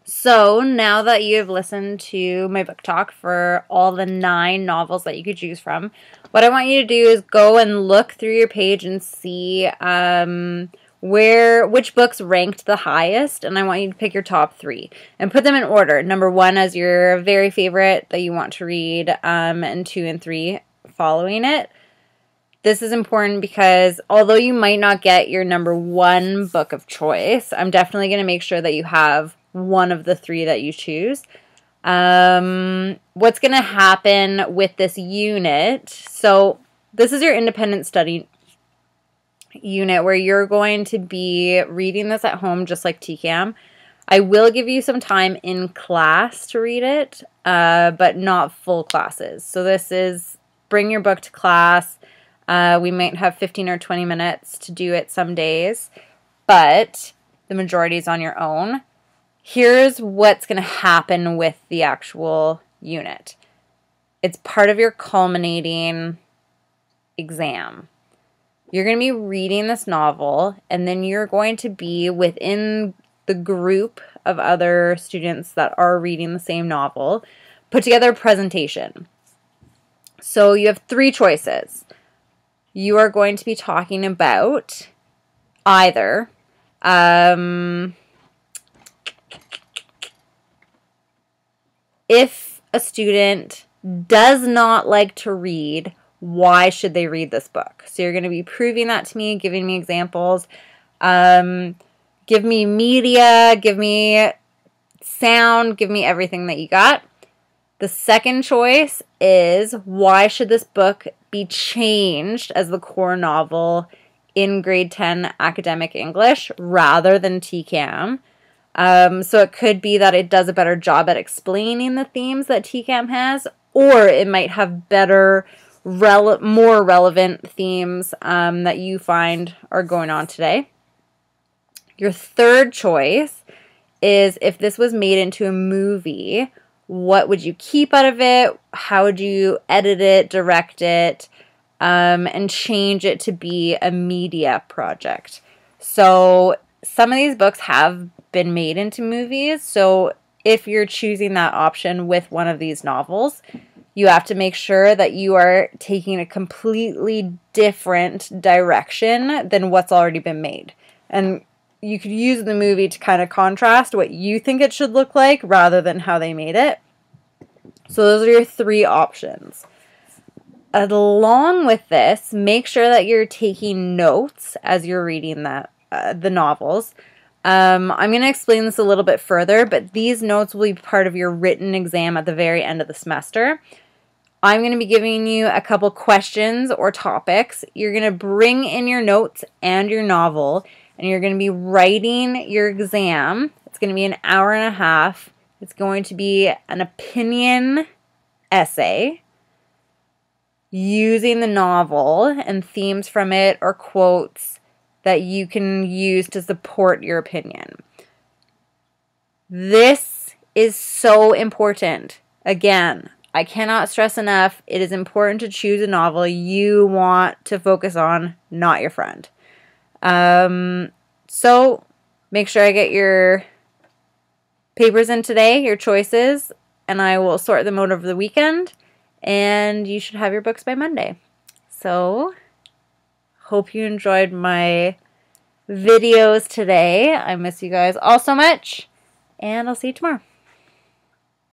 So now that you've listened to my book talk for all the 9 novels that you could choose from, what I want you to do is go and look through your page and see which books ranked the highest, and I want you to pick your top 3 and put them in order. Number 1 as your very favorite that you want to read, and 2 and 3 following it. This is important because although you might not get your number 1 book of choice, I'm definitely going to make sure that you have one of the 3 that you choose. What's going to happen with this unit? So this is your independent study unit where you're going to be reading this at home just like TCAM. I will give you some time in class to read it, but not full classes. So this is bring your book to class. We might have 15 or 20 minutes to do it some days, but the majority is on your own. Here's what's going to happen with the actual unit. It's part of your culminating exam. You're going to be reading this novel, and then you're going to be within the group of other students that are reading the same novel, put together a presentation. So you have 3 choices. You are going to be talking about either if a student does not like to read, why should they read this book? So you're going to be proving that to me, giving me examples. Give me media, give me sound, give me everything that you got. The second choice is why should this book be changed as the core novel in grade 10 academic English rather than TCAM. So it could be that it does a better job at explaining the themes that TCAM has, or it might have better, more relevant themes that you find are going on today. Your third choice is if this was made into a movie, what would you keep out of it? How would you edit it, direct it, and change it to be a media project? So some of these books have been made into movies. So if you're choosing that option with one of these novels, you have to make sure that you are taking a completely different direction than what's already been made. And you could use the movie to kind of contrast what you think it should look like rather than how they made it. So those are your 3 options. Along with this, make sure that you're taking notes as you're reading the novels. I'm going to explain this a little bit further, but these notes will be part of your written exam at the very end of the semester. I'm going to be giving you a couple questions or topics. You're going to bring in your notes and your novel, and you're going to be writing your exam. It's going to be an hour and a half. It's going to be an opinion essay using the novel and themes from it or quotes that you can use to support your opinion. This is so important. Again, I cannot stress enough, it is important to choose a novel you want to focus on, not your friend. So make sure I get your papers in today, your choices, and I will sort them out over the weekend, and you should have your books by Monday. So, hope you enjoyed my videos today. I miss you guys all so much, and I'll see you tomorrow.